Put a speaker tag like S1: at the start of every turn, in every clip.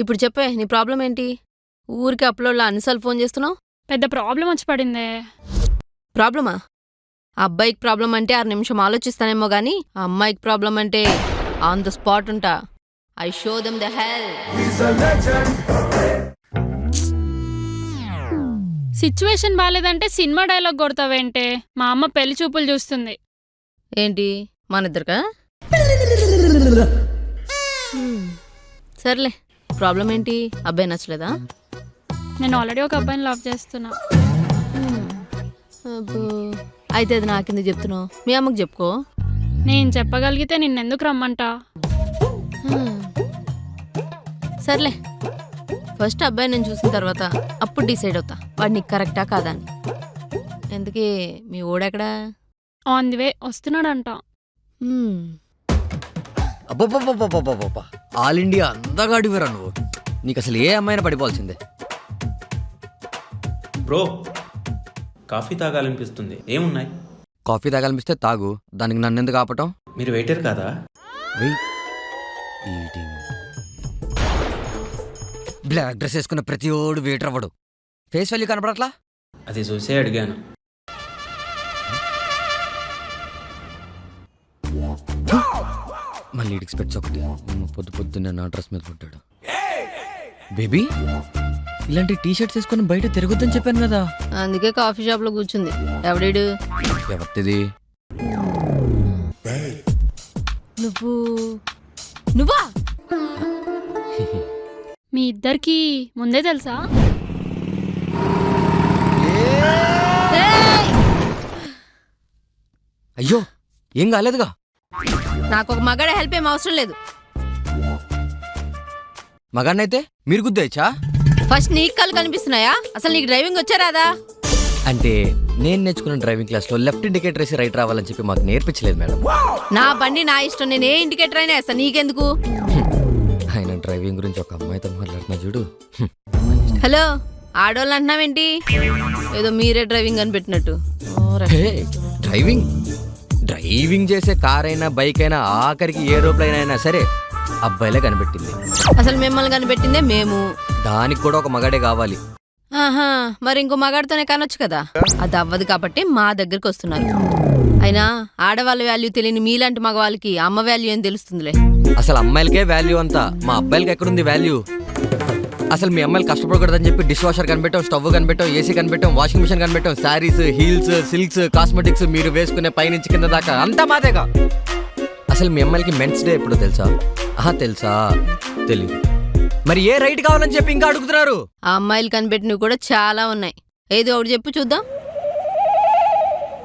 S1: ఇప్పుడు చెప్పే నీ ప్రాబ్లం ఏంటి? ఊరికి అప్లోడ్లో అన్నిసార్లు ఫోన్ చేస్తున్నావు.
S2: పెద్ద ప్రాబ్లం వచ్చి పడిందే.
S1: ప్రాబ్లమా? అబ్బాయికి ప్రాబ్లం అంటే 6 నిమిషం ఆలోచిస్తానేమో గానీ ఆ అమ్మాయికి ప్రాబ్లం అంటే ఆన్ ద స్పాట్ ఉంటా. I show them the hell.
S2: Situation బాలేదంటే సినిమా డైలాగ్ కొడతావేంటే? మా అమ్మ పెళ్లి చూపులు చూస్తుంది.
S1: ఏంటి మనిద్దరికా? సర్లే, ప్రాబ్లం ఏంటి? అబ్బాయి నచ్చలేదా?
S2: నేను ఆల్రెడీ ఒక అబ్బాయిని లవ్ చేస్తున్నా.
S1: అబ్బో, అయితే అది నాకెందుకు చెప్తున్నావు? మీ అమ్మకి చెప్పుకో.
S2: నేను చెప్పగలిగితే నిన్నెందుకు రమ్మంటా?
S1: సర్లే, ఫస్ట్ అబ్బాయి నేను చూసిన తర్వాత అప్పుడు డిసైడ్ అవుతా వాడు నీకు కరెక్టా కాదా అని. ఎందుకే మీ ఓడెక్కడా?
S2: ఆన్ ది వే వస్తున్నాడంట.
S3: అబ్బబ్బబ్బబ్బబ్బబ్బబ్బా, ఆల్ ఇండియా అందగాడివరా నువ్వు. నీకు అసలు ఏ అమ్మాయినా పడిపోవాల్సిందే.
S4: బ్రో, కాఫీ తాగాలనిపిస్తుంది, ఏమున్నాయి?
S3: కాఫీ తాగాలనిపిస్తే తాగు, దానికి నన్ను ఎందుకు ఆపటం?
S4: మీరు వెయిటర్ కాదా?
S3: ఈటింగ్ బ్లాక్ డ్రెస్ వేసుకున్న ప్రతి ఓడు వెయిటర్ అవ్వడు. ఫేస్ వాల్యూ కనపడట్లా?
S4: అది చూసే అడిగాను.
S3: మళ్ళీ ఇడికి స్పెట్స్ ఒకటి. పొద్దు పొద్దున్నే నా డ్రెస్ మీద పుట్టాడు. బేబీ, ఇలాంటి టీ షర్ట్స్ వేసుకుని బయట తిరగొద్దని చెప్పాను కదా.
S1: అందుకే కాఫీ షాప్ లో కూర్చుంది. ఎవడీడు?
S3: ఎవరిది?
S1: నువ్వా?
S2: మీ ఇద్దరికి ముందే తెలుసా?
S3: అయ్యో, ఏం కాలేదుగా.
S1: నాకు ఒక మగాడ హెల్ప్ ఏం అవసరం లేదు.
S3: మగాడినైతే మీరు గుద్దేయచ్చా?
S1: ఫస్ట్ నీకు కళ్ళు కనిపిస్తున్నాయా? అసలు నీకు డ్రైవింగ్ వచ్చారాదా?
S3: అంటే నేను నేర్చుకున్న డ్రైవింగ్ క్లాస్లో లెఫ్ట్ ఇండికేటర్ వేసి రైట్ రావాలని చెప్పి మాకు నేర్పించలేదు మేడం.
S1: నా బండి నా ఇష్టం, నేను ఏ ఇండికేటర్ అయినా వేస్తా, నీకెందుకు?
S3: ఆయన డ్రైవింగ్ గురించి ఒక అమ్మాయితో మాట్లాడుతున్నా చూడు.
S1: హలో, ఆడోళ్ళు అంటున్నావేంటి? ఏదో మీరే డ్రైవింగ్ అని పెట్టినట్టు.
S3: డ్రైవింగ్ చేసే కార్ అయినా బైక్ అయినా ఆఖరికి ఏరోప్లేన్ అయినా సరే అబ్బాయిలే కనిపెట్టింది.
S1: అసలు మిమ్మల్ని కనిపెట్టిందే మేము.
S3: దానికి కూడా ఒక మగాడే కావాలి.
S1: ఆహా, మరి ఇంకో మగాడితోనే కానొచ్చు కదా. అది అవ్వదు కాబట్టి మా దగ్గరికి వస్తున్నారు. అయినా ఆడవాళ్ళ వాల్యూ తెలియని మీలాంటి మగవాళ్ళకి అమ్మ వాల్యూ ఏం తెలుస్తుందిలే.
S3: అసలు అమ్మాయిలకే వాల్యూ అంతా, మా అబ్బాయిలకి ఎక్కడుంది వాల్యూ? అసలు మీ అమ్మాయిలు కష్టపడకూడదని చెప్పి డిష్ వాషర్ కనిపెట్టాం, స్టవ్ కనిపెట్టాం, ఏసీ కనిపెట్టాం, వాషింగ్ మిషన్ కనిపెట్టాం, శారీస్, హీల్స్, సిల్క్స్, కాస్మెటిక్స్, మీరు వేసుకునే పైనుంచి కింద దాకా అంతా మాదేగా. అసలు మీ అమ్మాయిలకి మెన్స్ డే ఎప్పుడో తెలుసా? తెలుసా? తెలీదు. మరి ఏ రైట్ కావాలని చెప్పి ఇంకా అడుగుతున్నారు?
S1: ఆ అమ్మాయిలు కనిపెట్టినవి కూడా చాలా ఉన్నాయి. ఏదో ఒకటి చెప్పు చూద్దాం.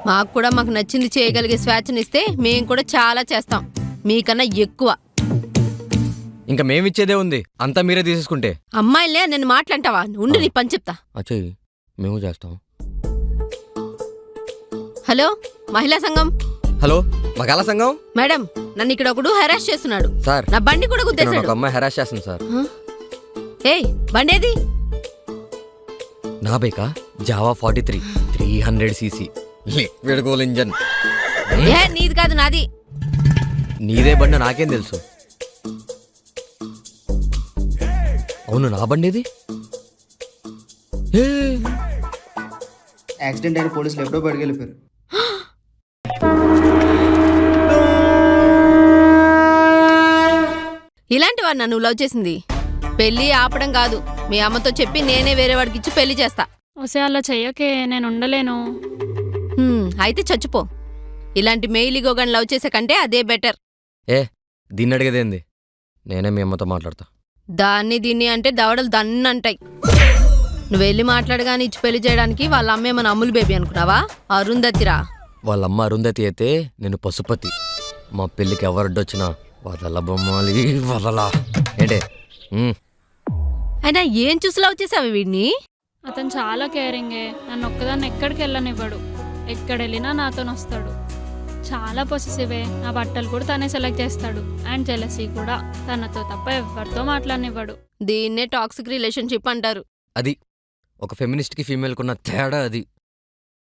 S1: మాకు కూడా మాకు నచ్చింది చేయగలిగే స్వేచ్ఛనిస్తే మేము కూడా చాలా చేస్తాం, మీకన్నా ఎక్కువ.
S3: ఇంకా మేమిచ్చేదే ఉంది, అంతా మీరే తీసేసుకుంటే.
S1: అమ్మాయిలే నేను మాట్లాంటావా? ఉండి నీ పని చెప్తా.
S3: అచ్చయ్యి, మేము చేస్తాం.
S1: హలో, మహిళా సంఘం.
S3: హలో, మగాళ్ళ సంఘం.
S1: మేడం, నన్ను ఇక్కడ ఒకడు హెరాస్ చేస్తున్నాడు
S3: సార్.
S1: నా బండి కూడా గుద్దేశాడు.
S3: ఒక అమ్మాయి హెరాస్ చేస్తుంది సార్.
S1: ఏయ్, బండేది?
S3: నా బైకా Jawa 43 300cc liquid cool engine.
S1: నీది కాదు, నాది.
S3: నీదే బండి నాకేం తెలుసు? అవును, నా బండిది.
S5: యాక్సిడెంట్ అయిన పోలీసులు ఎప్పుడో బయటకు వెళ్ళిపోయారు.
S1: ఇలాంటి వాడు నన్ను లవ్ చేసింది. పెళ్లి ఆపడం కాదు, మీ అమ్మతో చెప్పి నేనే వేరే వాడికి ఇచ్చి పెళ్లి చేస్తా.
S2: ఒసే అలా చెయ్యకే, నేను ఉండలేను.
S1: అయితే చచ్చిపో. ఇలాంటి మెయిలిగోగాని లవ్ చేసే కంటే అదే బెటర్.
S3: దీన్ని అడిగేదేంది? నేనే మీ అమ్మతో మాట్లాడతా.
S1: దాన్ని దీన్ని అంటే దవడలు దన్నంటాయి. నువ్వు వెళ్ళి మాట్లాడగాని ఇచ్చి పెళ్లి చేయడానికి వాళ్ళ అమ్మే మన అమ్ములు బేబీ అనుకున్నావా? అరుంధతిరా.
S3: వాళ్ళమ్మ అరుంధతి అయితే నేను పశుపతి. మా పెళ్ళికి ఎవరడ్డొచ్చినా వదల బొమ్మాలి వదలా ఏంటే.
S1: అయినా ఏం చూసి లవ్ చేసావు వీడిని?
S2: అతను చాలా కేరింగే. నన్ను ఒక్కదాన్ని ఎక్కడికి వెళ్ళనివ్వడు. ఎక్కడెళ్ళినా నాతోనొస్తాడు. చాలా పొసెసివే. నా బట్టలు కూడా తనే సెలెక్ట్ చేస్తాడు. అండ్ జెలసీ కూడా. తనతో తప్ప ఎవరితో మాట్లాడనివ్వడు.
S1: దీన్నే టాక్సిక్ రిలేషన్షిప్ అంటారు.
S3: అది ఒక ఫెమినిస్ట్ కి ఫీమేల్ కున్న తేడా అది.